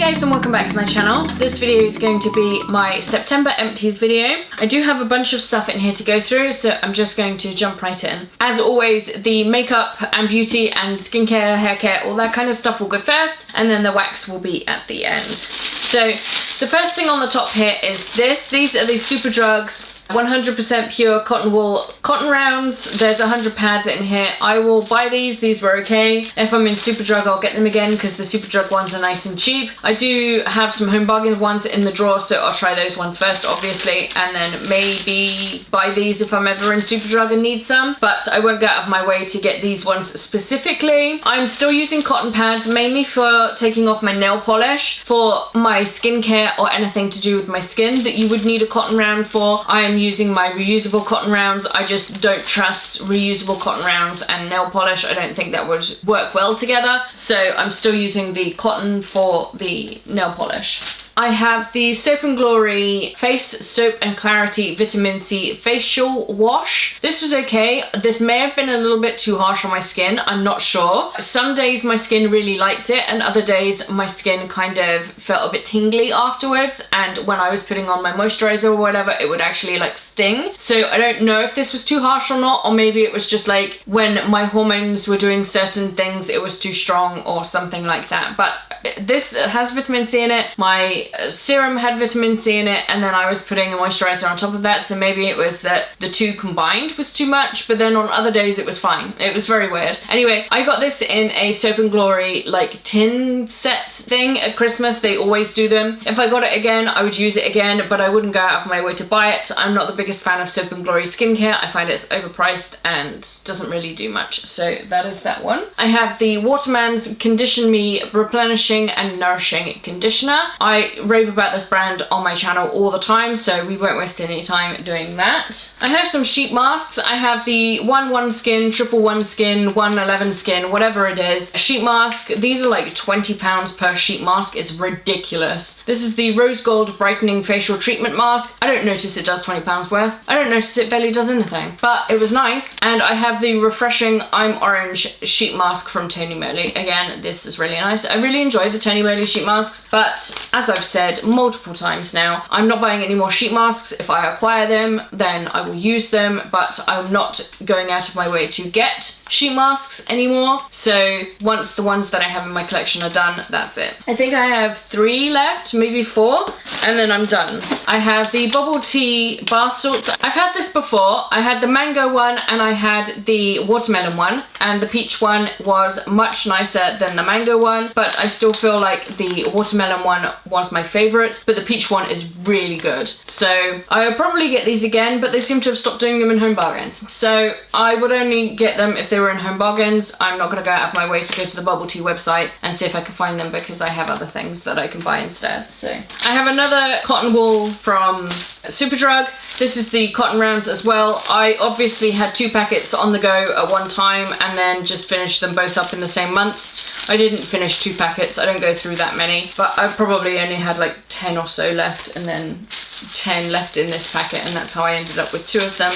guys, and welcome back to my channel. This video is going to be my September empties video. I do have a bunch of stuff in here to go through, so I'm just going to jump right in. As always, the makeup and beauty and skincare, hair care, all that kind of stuff will go first, and then the wax will be at the end. So the first thing on the top here is this. These are the Superdrugs 100% pure cotton wool cotton rounds. There's 100 pads in here. I will buy these. These were okay. If I'm in Superdrug, I'll get them again because the Superdrug ones are nice and cheap. I do have some Home Bargains ones in the drawer, so I'll try those ones first, obviously, and then maybe buy these if I'm ever in Superdrug and need some, but I won't go out of my way to get these ones specifically. I'm still using cotton pads mainly for taking off my nail polish. For my skincare or anything to do with my skin that you would need a cotton round for, I am using my reusable cotton rounds. I just don't trust reusable cotton rounds and nail polish. I don't think that would work well together, so I'm still using the cotton for the nail polish. I have the Soap & Glory Face Soap and Clarity Vitamin C Facial Wash. This was okay. This may have been a little bit too harsh on my skin. I'm not sure. Some days my skin really liked it, and other days my skin kind of felt a bit tingly afterwards, and when I was putting on my moisturizer or whatever, it would actually like sting. So I don't know if this was too harsh or not, or maybe it was just like when my hormones were doing certain things it was too strong or something like that. But this has vitamin C in it. My serum had vitamin C in it, and then I was putting a moisturizer on top of that, so maybe it was that the two combined was too much, but then on other days it was fine. It was very weird. Anyway, I got this in a Soap & Glory like tin set thing at Christmas. They always do them. If I got it again, I would use it again, but I wouldn't go out of my way to buy it. I'm not the biggest fan of Soap & Glory skincare. I find it's overpriced and doesn't really do much, so that is that one. I have the Waterman's Condition Me Replenishing and Nourishing Conditioner. I rave about this brand on my channel all the time, so we won't waste any time doing that. I have some sheet masks. I have the 1 Skin, 1 Skin, 111 Skin, whatever it is, a sheet mask. These are like £20 per sheet mask. It's ridiculous. This is the Rose Gold Brightening Facial Treatment Mask. I don't notice it does £20 worth. I don't notice it barely does anything, but it was nice. And I have the Refreshing I'm Orange sheet mask from Tony Moly. Again, this is really nice. I really enjoy the Tony Moly sheet masks, but as I've said multiple times now, I'm not buying any more sheet masks. If I acquire them, then I will use them, but I'm not going out of my way to get sheet masks anymore. So once the ones that I have in my collection are done, that's it. I think I have 3 left, maybe 4, and then I'm done. I have the Bubble Tea bath salts. I've had this before. I had the mango one and I had the watermelon one, and the peach one was much nicer than the mango one, but I still feel like the watermelon one was my favorite, but the peach one is really good. So I'll probably get these again, but they seem to have stopped doing them in Home Bargains. So I would only get them if they were in Home Bargains. I'm not going to go out of my way to go to the Bubble Tea website and see if I can find them, because I have other things that I can buy instead. So I have another cotton wool from Superdrug. This is the cotton rounds as well. I obviously had 2 packets on the go at one time and then just finished them both up in the same month. I didn't finish 2 packets, I don't go through that many, but I probably only had like 10 or so left, and then 10 left in this packet, and that's how I ended up with 2 of them.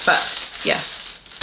But yes,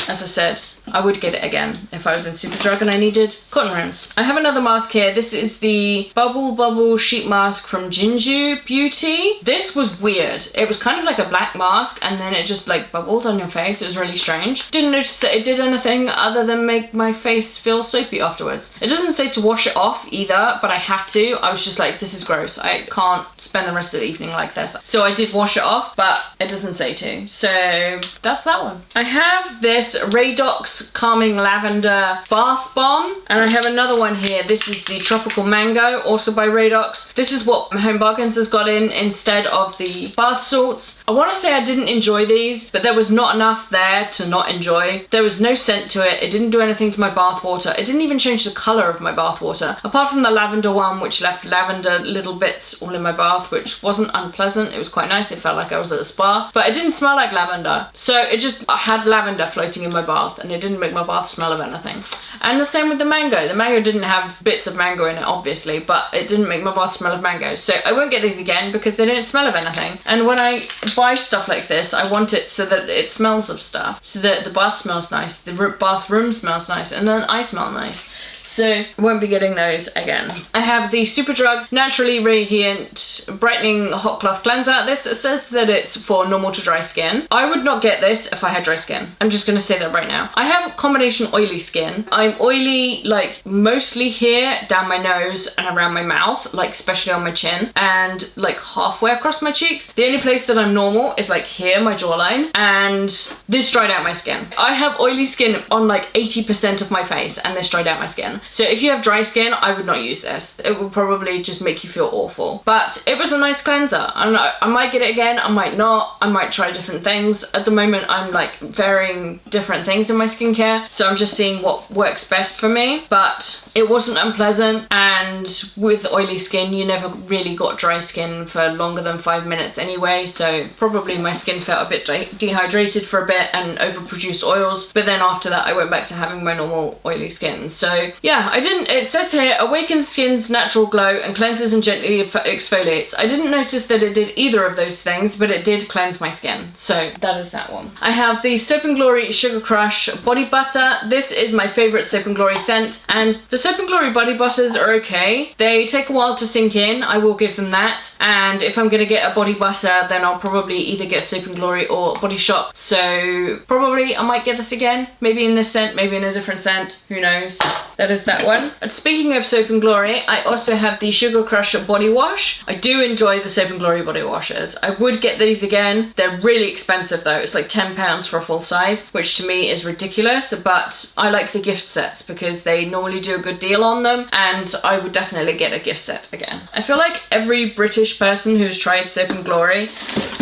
as I said, I would get it again if I was in Superdrug and I needed cotton rounds. I have another mask here. This is the Bubble Sheet Mask from Jinju Beauty. This was weird. It was kind of like a black mask, and then it just like bubbled on your face. It was really strange. Didn't notice that it did anything other than make my face feel soapy afterwards. It doesn't say to wash it off either, but I had to. I was just like, this is gross. I can't spend the rest of the evening like this. So I did wash it off, but it doesn't say to. So that's that one. I have this Radox Calming Lavender Bath Bomb, and I have another one here. This is the Tropical Mango, also by Radox. This is what Home Bargains has got in instead of the bath salts. I want to say I didn't enjoy these, but there was not enough there to not enjoy. There was no scent to it. It didn't do anything to my bath water. It didn't even change the colour of my bath water, apart from the lavender one, which left lavender little bits all in my bath, which wasn't unpleasant. It was quite nice. It felt like I was at a spa, but it didn't smell like lavender. So it just had lavender floating in my bath, and it didn't make my bath smell of anything. And the same with the mango. The mango didn't have bits of mango in it, obviously, but it didn't make my bath smell of mango. So I won't get these again because they don't smell of anything. And when I buy stuff like this, I want it so that it smells of stuff. So that the bath smells nice, the bathroom smells nice, and then I smell nice. so I won't be getting those again. I have the Superdrug Naturally Radiant Brightening Hot Cloth Cleanser. This says that it's for normal to dry skin. I would not get this if I had dry skin. I'm just gonna say that right now. I have combination oily skin. I'm oily like mostly here, down my nose and around my mouth, like especially on my chin and like halfway across my cheeks. The only place that I'm normal is like here, my jawline, and this dried out my skin. I have oily skin on like 80% of my face and this dried out my skin. So if you have dry skin, I would not use this. It will probably just make you feel awful. But it was a nice cleanser. I might get it again, I might not. I might try different things. At the moment, I'm like varying different things in my skincare. So I'm just seeing what works best for me. But it wasn't unpleasant, and with oily skin, you never really got dry skin for longer than 5 minutes anyway. So probably my skin felt a bit dehydrated for a bit and overproduced oils. But then after that, I went back to having my normal oily skin. So yeah, it says here, awakens skin's natural glow and cleanses and gently exfoliates. I didn't notice that it did either of those things, but it did cleanse my skin. So that is that one. I have the Soap & Glory Sugar Crush Body Butter. This is my favorite Soap & Glory scent, and the Soap & Glory body butters are okay. They take a while to sink in, I will give them that. And if I'm gonna get a body butter, then I'll probably either get Soap & Glory or Body Shop. So probably I might get this again, maybe in this scent, maybe in a different scent, who knows. That is that one. And speaking of Soap & Glory, I also have the Sugar Crush Body Wash. I do enjoy the Soap & Glory body washes. I would get these again. They're really expensive though. It's like £10 for a full size, which to me is ridiculous, but I like the gift sets because they normally do a good deal on them, and I would definitely get a gift set again. I feel like every British person who's tried Soap & Glory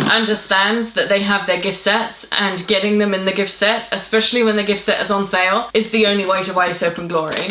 understands that they have their gift sets, and getting them in the gift set, especially when the gift set is on sale, is the only way to buy Soap & Glory.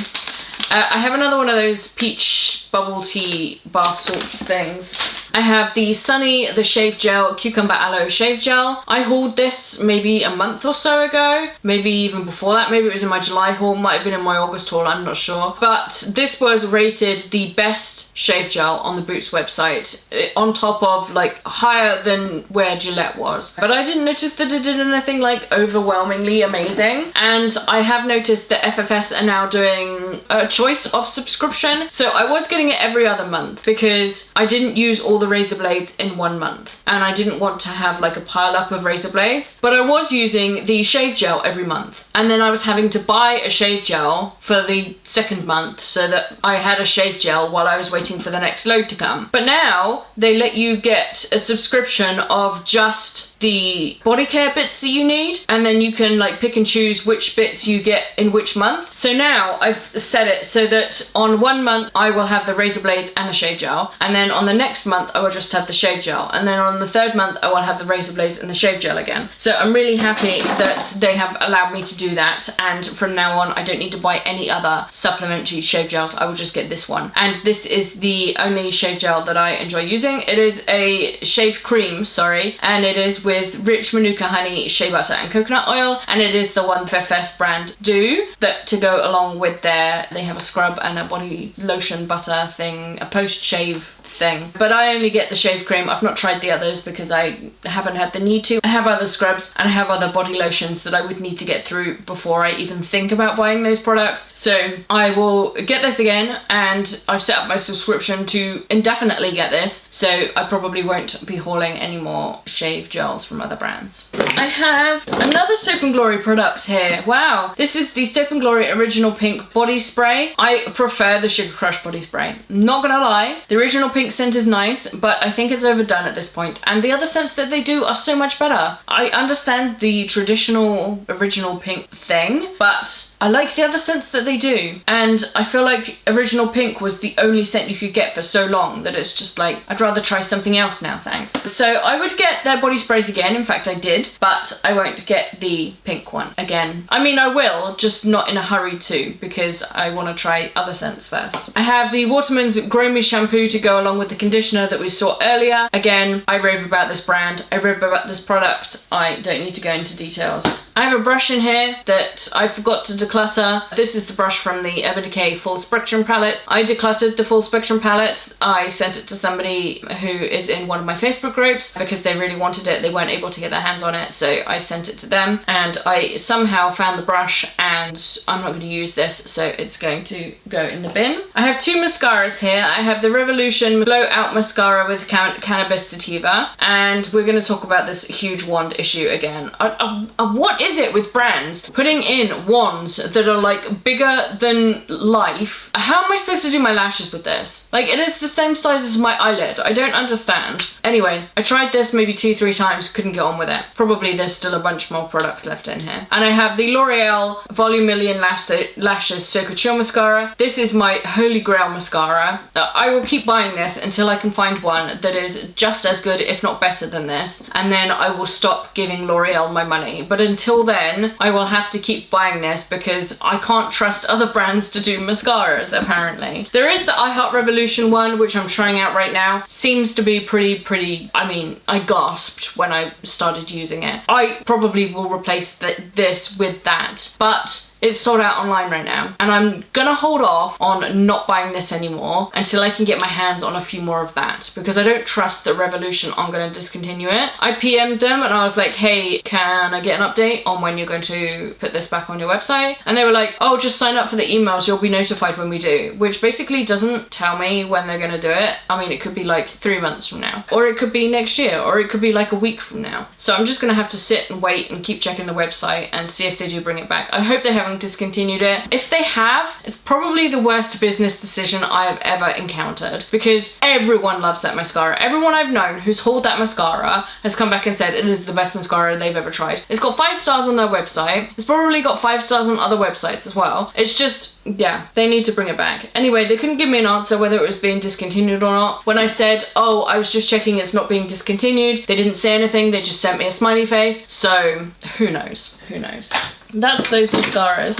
I have another one of those peach bubble tea bath salts things. I have the Sunny The Shave Gel Cucumber Aloe Shave Gel. I hauled this maybe a month or so ago, maybe even before that. Maybe it was in my July haul, might have been in my August haul, I'm not sure. But this was rated the best shave gel on the Boots website, on top of like higher than where Gillette was. But I didn't notice that it did anything like overwhelmingly amazing. And I have noticed that FFS are now doing a choice of subscription. So I was getting it every other month because I didn't use all the razor blades in 1 month, and I didn't want to have like a pile up of razor blades, but I was using the shave gel every month, and then I was having to buy a shave gel for the second month so that I had a shave gel while I was waiting for the next load to come. But now they let you get a subscription of just the body care bits that you need, and then you can like pick and choose which bits you get in which month. So now I've set it so that on 1 month I will have the razor blades and the shave gel, and then on the next month I will just have the shave gel, and then on the third month I will have the razor blades and the shave gel again. So I'm really happy that they have allowed me to do that, and from now on I don't need to buy any other supplementary shave gels. I will just get this one, and this is the only shave gel that I enjoy using. It is a shave cream, sorry, and it is with rich Manuka honey, shea butter and coconut oil, and it is the one FFS brand do that to go along with they have a scrub and a body lotion butter thing, a post shave thing. But I only get the shave cream. I've not tried the others because I haven't had the need to. I have other scrubs and I have other body lotions that I would need to get through before I even think about buying those products. So I will get this again, and I've set up my subscription to indefinitely get this, so I probably won't be hauling any more shave gels from other brands. I have another Soap & Glory product here. Wow, this is the Soap & Glory Original Pink Body Spray. I prefer the Sugar Crush Body Spray. Not gonna lie, the Original Pink scent is nice, but I think it's overdone at this point, and the other scents that they do are so much better. I understand the traditional Original Pink thing, but I like the other scents that they do, and I feel like Original Pink was the only scent you could get for so long that it's just like, I'd rather try something else now, thanks. So I would get their body sprays again, in fact I did, but I won't get the pink one again. I mean, I will, just not in a hurry to, because I want to try other scents first. I have the Waterman's Grow Me shampoo to go along with the conditioner that we saw earlier. Again, I rave about this brand, I rave about this product, I don't need to go into details. I have a brush in here that I forgot to declutter. This is the brush from the Urban Decay Full Spectrum palette. I decluttered the Full Spectrum palette. I sent it to somebody who is in one of my Facebook groups because they really wanted it. They weren't able to get their hands on it, so I sent it to them, and I somehow found the brush, and I'm not going to use this, so it's going to go in the bin. I have two mascaras here. I have the Revolution Blowout Mascara with Cannabis Sativa, and we're going to talk about this huge wand issue again. What is it with brands putting in wands that are like bigger than life? How am I supposed to do my lashes with this? Like, it is the same size as my eyelid. I don't understand. Anyway, I tried this maybe 2-3 times, couldn't get on with it. Probably there's still a bunch more product left in here. And I have the L'Oreal Volume Million Lashes So Couture Mascara. This is my holy grail mascara. I will keep buying this until I can find one that is just as good, if not better than this, and then I will stop giving L'Oreal my money. But until then, I will have to keep buying this because I can't trust other brands to do mascaras, apparently. There is the I Heart Revolution one, which I'm trying out right now. Seems to be pretty, I mean, I gasped when I started using it. I probably will replace this with that, but it's sold out online right now, and I'm gonna hold off on not buying this anymore until I can get my hands on a few more of that, because I don't trust that Revolution are gonna discontinue it. I PM'd them and I was like, hey, can I get an update on when you're going to put this back on your website? And they were like, oh, just sign up for the emails, you'll be notified when we do, which basically doesn't tell me when they're gonna do it. I mean, it could be like 3 months from now, or it could be next year, or it could be like a week from now. So I'm just gonna have to sit and wait and keep checking the website and see if they do bring it back. I hope they haven't discontinued it. If they have, it's probably the worst business decision I have ever encountered, because everyone loves that mascara. Everyone I've known who's hauled that mascara has come back and said it is the best mascara they've ever tried. It's got 5 stars on their website. It's probably got 5 stars on other websites as well. It's just, yeah, they need to bring it back. Anyway, they couldn't give me an answer whether it was being discontinued or not. When I said, oh, I was just checking it's not being discontinued, they didn't say anything, they just sent me a smiley face. So who knows? Who knows? That's those mascaras.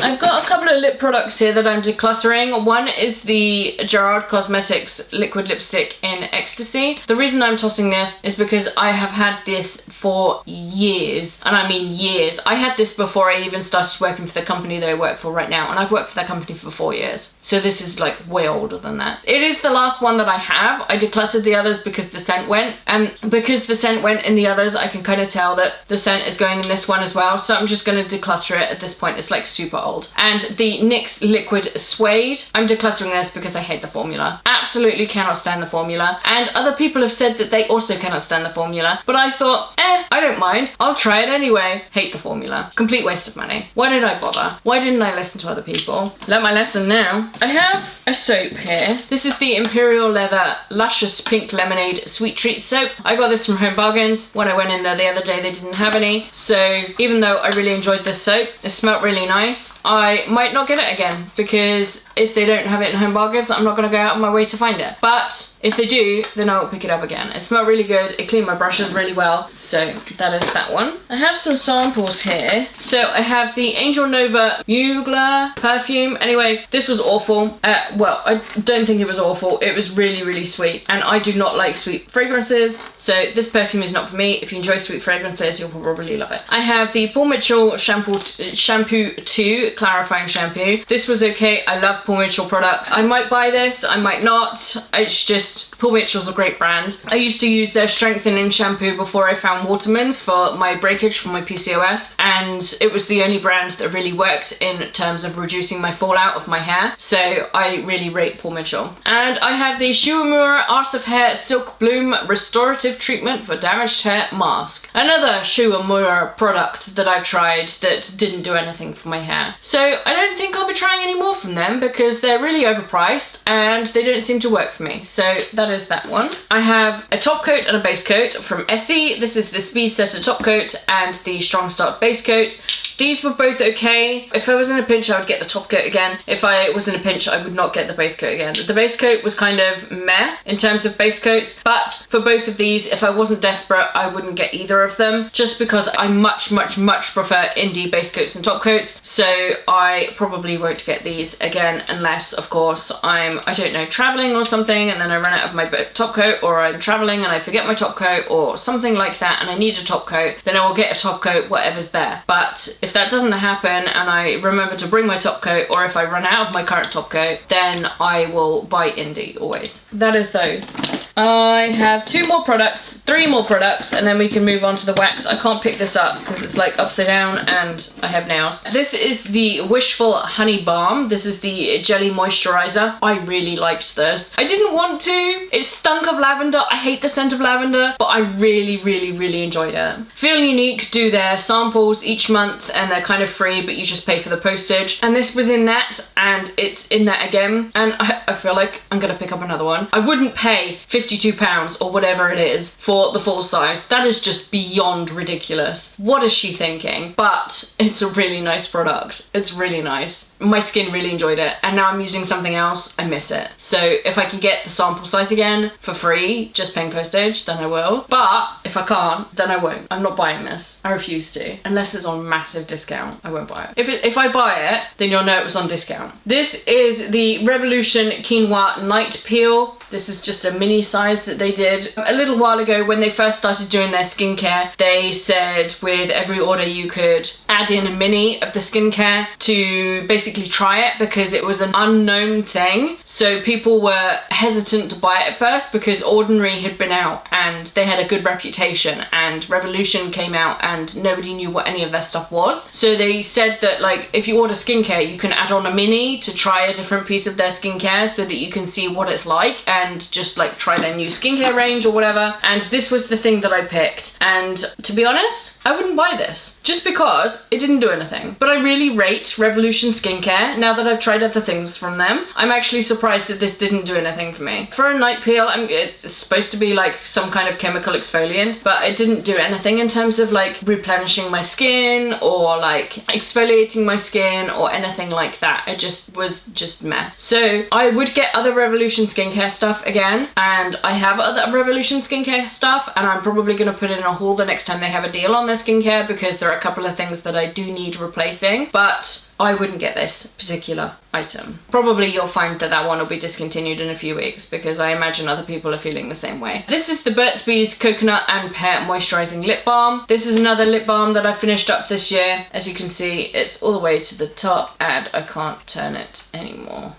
I've got a couple of lip products here that I'm decluttering. One is the Gerard Cosmetics liquid lipstick in Ecstasy. The reason I'm tossing this is because I have had this for years, and I mean years. I had this before I even started working for the company that I work for right now, and I've worked for that company for 4 years. So this is like way older than that. It is the last one that I have. I decluttered the others because the scent went, and because the scent went in the others, I can kind of tell that the scent is going in this one as well. So I'm just going to declutter it at this point. It's like super old. And the NYX Liquid Suede, I'm decluttering this because I hate the formula. Absolutely cannot stand the formula. And other people have said that they also cannot stand the formula, but I thought, I don't mind. I'll try it anyway. Hate the formula. Complete waste of money. Why did I bother? Why didn't I listen to other people? Learn my lesson now. I have a soap here. This is the Imperial Leather Luscious Pink Lemonade Sweet Treat Soap. I got this from Home Bargains. When I went in there the other day, they didn't have any. So even though I really enjoyed this soap, it smelled really nice, I might not get it again, because if they don't have it in Home Bargains, I'm not going to go out of my way to find it. But if they do, then I'll pick it up again. It smelled really good. It cleaned my brushes really well. So that is that one. I have some samples here. So I have the Angel Nova Mugler perfume. Anyway, this was awful. Well, I don't think it was awful. It was really, really sweet. And I do not like sweet fragrances. So this perfume is not for me. If you enjoy sweet fragrances, you'll probably love it. I have the Paul Mitchell Shampoo 2 Clarifying Shampoo. This was okay. I love Paul Mitchell products. I might buy this, I might not. It's just, Paul Mitchell's a great brand. I used to use their strengthening shampoo before I found Waterman's for my breakage for my PCOS, and it was the only brand that really worked in terms of reducing my fallout of my hair. So I really rate Paul Mitchell. And I have the Shuuemura Art of Hair Silk Bloom Restorative Treatment for Damaged Hair Mask. Another Shuuemura product that I've tried that didn't do anything for my hair. So I don't think I'll be trying any more from them because they're really overpriced and they don't seem to work for me. So that is that one. I have a top coat and a base coat from Essie. This is the Speed Setter top coat and the Strong Start base coat. These were both okay. If I was in a pinch, I would get the top coat again. If I was in a pinch, I would not get the base coat again. The base coat was kind of meh in terms of base coats, but for both of these, if I wasn't desperate, I wouldn't get either of them, just because I much prefer indie base coats and top coats. So I probably won't get these again unless, of course, I'm, I don't know, traveling or something and then I run out of my top coat, or I'm traveling and I forget my top coat or something like that and and I need a top coat, then I will get a top coat, whatever's there. But if that doesn't happen and I remember to bring my top coat, or if I run out of my current top coat, then I will buy Indie always. That is those. I have 3 more products, and then we can move on to the wax. I can't pick this up because it's like upside down and I have nails. This is the Wishful Honey Balm. This is the jelly moisturizer. I really liked this. I didn't want to. It stunk of lavender. I hate the scent of lavender, but I really enjoyed it. Feel Unique do their samples each month and they're kind of free, but you just pay for the postage. And this was in that, and it's in that again. And I feel like I'm gonna pick up another one. I wouldn't pay £52 or whatever it is for the full size. That is just beyond ridiculous. What is she thinking? But it's a really nice product. It's really nice. My skin really enjoyed it, and now I'm using something else. I miss it. So if I can get the sample size again for free, just paying postage, then I will. But if I can't, then I won't. I'm not buying this. I refuse to. Unless it's on massive discount, I won't buy it. If I buy it, then you'll know it was on discount. This is the Revolution Quinoa Night Peel. This is just a mini size that they did a little while ago when they first started doing their skincare. They said with every order you could add in a mini of the skincare to basically try it, because it was an unknown thing. So people were hesitant to buy it at first because Ordinary had been out and they had a good reputation, and Revolution came out and nobody knew what any of their stuff was. So they said that like if you order skincare, you can add on a mini to try a different piece of their skincare so that you can see what it's like and just like try their new skincare range or whatever. And this was the thing that I picked, and to be honest, I wouldn't buy this just because it didn't do anything. But I really rate Revolution skincare now that I've tried other things from them. I'm actually surprised that this didn't do anything for me. For a night peel, it's supposed to be like some kind of chemical exfoliant, but it didn't do anything in terms of like replenishing my skin or like exfoliating my skin or anything like that. It just was just meh. So I would get other Revolution skincare stuff again, and I have other Revolution skincare stuff, and I'm probably going to put in a haul the next time they have a deal on their skincare, because there are a couple of things that I do need replacing, but I wouldn't get this particular item. Probably you'll find that that one will be discontinued in a few weeks, because I imagine other people are feeling the same way. This is the Burt's Bees Coconut and Pear Moisturising Lip Balm. This is another lip balm that I finished up this year. As you can see, it's all the way to the top and I can't turn it anymore.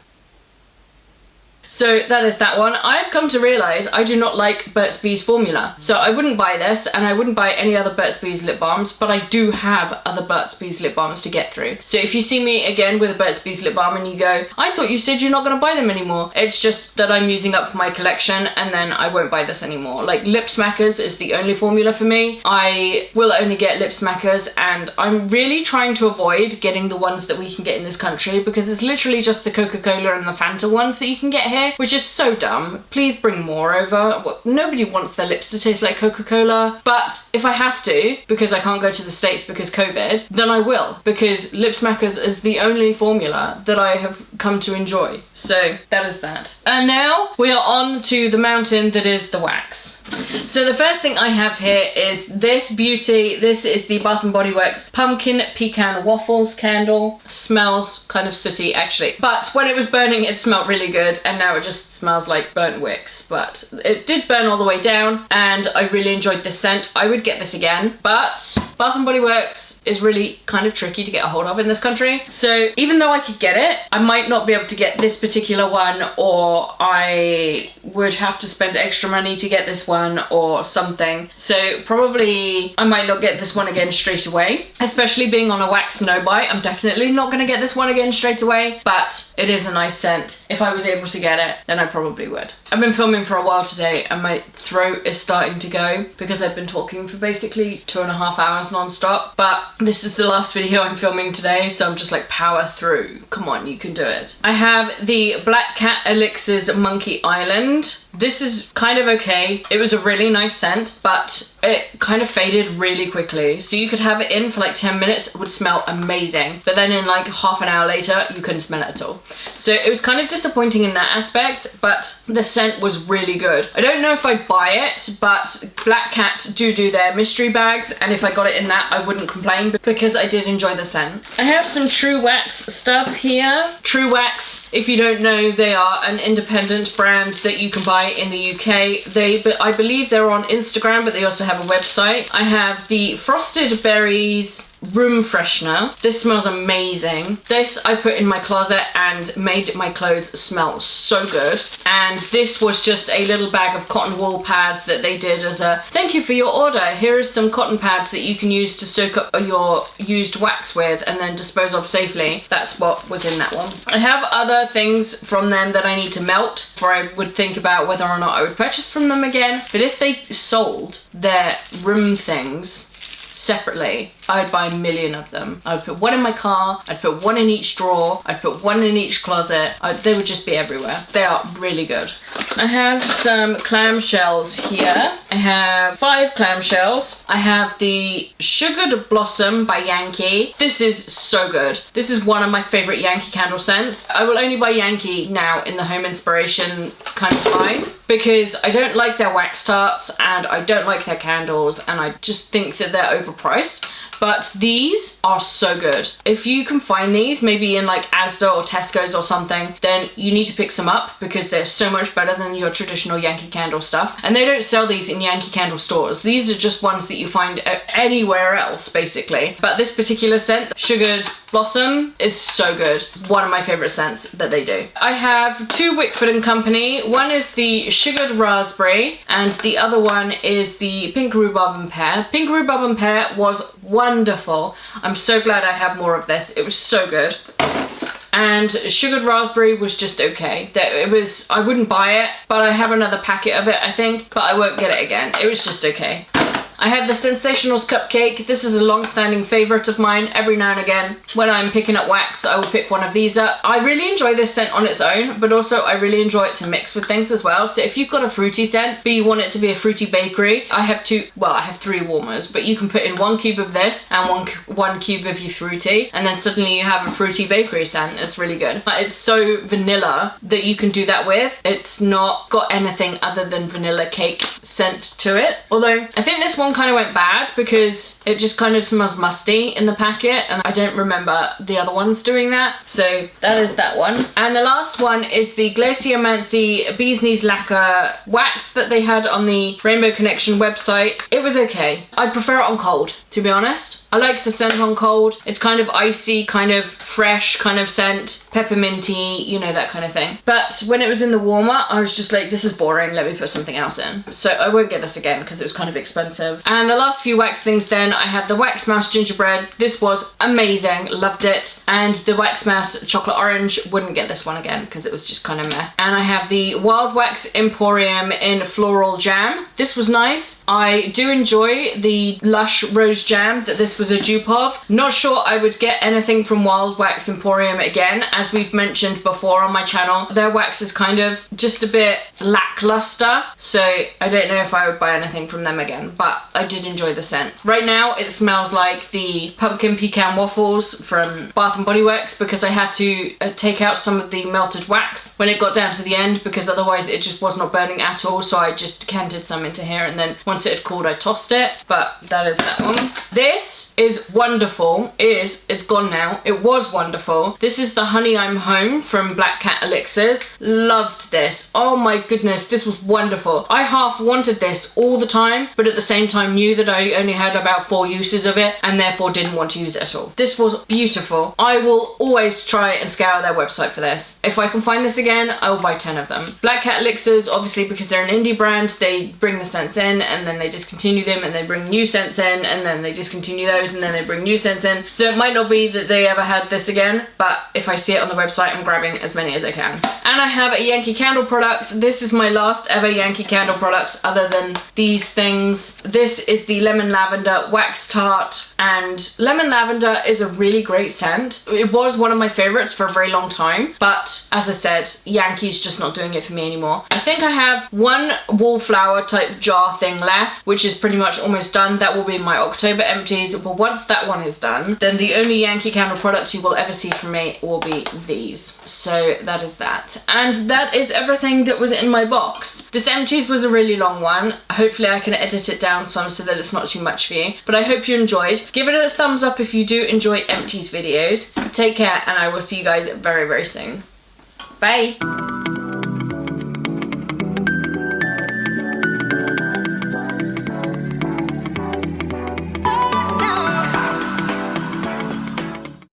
So that is that one. I've come to realise I do not like Burt's Bees formula. So I wouldn't buy this, and I wouldn't buy any other Burt's Bees lip balms, but I do have other Burt's Bees lip balms to get through. So if you see me again with a Burt's Bees lip balm and you go, I thought you said you're not going to buy them anymore. It's just that I'm using up my collection and then I won't buy this anymore. Like Lip Smackers is the only formula for me. I will only get Lip Smackers, and I'm really trying to avoid getting the ones that we can get in this country, because it's literally just the Coca-Cola and the Fanta ones that you can get here, which is so dumb. Please bring more over. Well, nobody wants their lips to taste like Coca-Cola, but if I have to, because I can't go to the States because COVID, then I will, because Lip Smackers is the only formula that I have come to enjoy. So that is that. And now we are on to the mountain that is the wax. So the first thing I have here is this beauty. This is the Bath & Body Works Pumpkin Pecan Waffles candle. Smells kind of sooty actually, but when it was burning it smelled really good, and now it just smells like burnt wicks. But it did burn all the way down and I really enjoyed this scent. I would get this again, but Bath & Body Works is really kind of tricky to get a hold of in this country. So even though I could get it, I might not be able to get this particular one, or I would have to spend extra money to get this one or something. So probably I might not get this one again straight away, especially being on a wax no buy. I'm definitely not going to get this one again straight away, but it is a nice scent. If I was able to get it, then I probably would. I've been filming for a while today and my throat is starting to go because I've been talking for basically 2.5 hours non-stop, but this is the last video I'm filming today, so I'm just like, power through. Come on, you can do it. I have the Black Cat Elixirs Monkey Island. This is kind of okay. It was a really nice scent, but it kind of faded really quickly. So you could have it in for like 10 minutes, it would smell amazing. But then in like half an hour later, you couldn't smell it at all. So it was kind of disappointing in that aspect, but the scent scent was really good. I don't know if I'd buy it, but Black Cat do their mystery bags, and if I got it in that, I wouldn't complain because I did enjoy the scent. I have some True Wax stuff here. True Wax, if you don't know, they are an independent brand that you can buy in the UK. I believe they're on Instagram, but they also have a website. I have the Frosted Berries room freshener. This smells amazing. This I put in my closet and made my clothes smell so good. And this was just a little bag of cotton wool pads that they did as a thank you for your order. Here is some cotton pads that you can use to soak up your used wax with and then dispose of safely. That's what was in that one. I have other things from them that I need to melt before I would think about whether or not I would purchase from them again. But if they sold their room things separately, I'd buy a million of them. I'd put one in my car, I'd put one in each drawer, I'd put one in each closet. They would just be everywhere. They are really good. I have some clamshells here. I have 5 clamshells. I have the Sugared Blossom by Yankee. This is so good. This is one of my favorite Yankee candle scents. I will only buy Yankee now in the home inspiration kind of line because I don't like their wax tarts and I don't like their candles, and I just think that they're overpriced. But these are so good. If you can find these, maybe in like Asda or Tesco's or something, then you need to pick some up because they're so much better than your traditional Yankee Candle stuff. And they don't sell these in Yankee Candle stores. These are just ones that you find anywhere else, basically. But this particular scent, Sugared Blossom, is so good. One of my favorite scents that they do. I have 2 Wickford & Company. One is the Sugared Raspberry and the other one is the Pink Rhubarb and Pear. Pink Rhubarb and Pear was wonderful. I'm so glad I have more of this. It was so good. And Sugared Raspberry was just okay. I wouldn't buy it, but I have another packet of it, I think, but I won't get it again. It was just okay. I have the Sensationals Cupcake. This is a long-standing favourite of mine. Every now and again, when I'm picking up wax, I will pick one of these up. I really enjoy this scent on its own, but also I really enjoy it to mix with things as well. So if you've got a fruity scent, but you want it to be a fruity bakery, I have 3 warmers, but you can put in 1 cube of this and one cube of your fruity, and then suddenly you have a fruity bakery scent. It's really good. It's so vanilla that you can do that with. It's not got anything other than vanilla cake scent to it. Although I think this one kind of went bad because it just kind of smells musty in the packet, and I don't remember the other ones doing that. So that is that one. And the last one is the Glaciomancy Bee's Knees Lacquer wax that they had on the Rainbow Connection website. It was okay. I prefer it on cold, to be honest. I like the scent on cold. It's kind of icy, kind of fresh kind of scent, pepperminty, you know, that kind of thing. But when it was in the warmer, I was just like, this is boring, let me put something else in. So I won't get this again because it was kind of expensive. And the last few wax things then, I have the Wax Mouse Gingerbread. This was amazing, loved it. And the Wax Mouse Chocolate Orange, wouldn't get this one again because it was just kind of meh. And I have the Wild Wax Emporium in Floral Jam. This was nice. I do enjoy the Lush Rose Jam that this was a dupe of. Not sure I would get anything from Wild Wax Emporium again. As we've mentioned before on my channel, their wax is kind of just a bit lackluster, so I don't know if I would buy anything from them again, but I did enjoy the scent. Right now it smells like the pumpkin pecan waffles from Bath & Body Works because I had to take out some of the melted wax when it got down to the end because otherwise it just was not burning at all, so I just decanted some into here and then once it had cooled I tossed it. But that is that one. This is wonderful. It's gone now. It was wonderful. This is the Honey I'm Home from Black Cat Elixirs. Loved this. Oh my goodness, this was wonderful. I half wanted this all the time, but at the same time knew that I only had about 4 uses of it and therefore didn't want to use it at all. This was beautiful. I will always try and scour their website for this. If I can find this again, I will buy 10 of them. Black Cat Elixirs, obviously because they're an indie brand, they bring the scents in and then they discontinue them and they bring new scents in and then they discontinue those and then they bring new scents in. So it might not be that they ever had this again, but if I see it on the website, I'm grabbing as many as I can. And I have a Yankee Candle product. This is my last ever Yankee Candle product other than these things. This is the Lemon Lavender Wax Tart, and Lemon Lavender is a really great scent. It was one of my favorites for a very long time, but as I said, Yankee's just not doing it for me anymore. I think I have one wallflower type jar thing left, which is pretty much almost done. That will be my October empties. It will But once that one is done, then the only Yankee Candle product you will ever see from me will be these. So that is that. And that is everything that was in my box. This empties was a really long one. Hopefully I can edit it down some so that it's not too much for you. But I hope you enjoyed. Give it a thumbs up if you do enjoy empties videos. Take care, and I will see you guys very, very soon. Bye!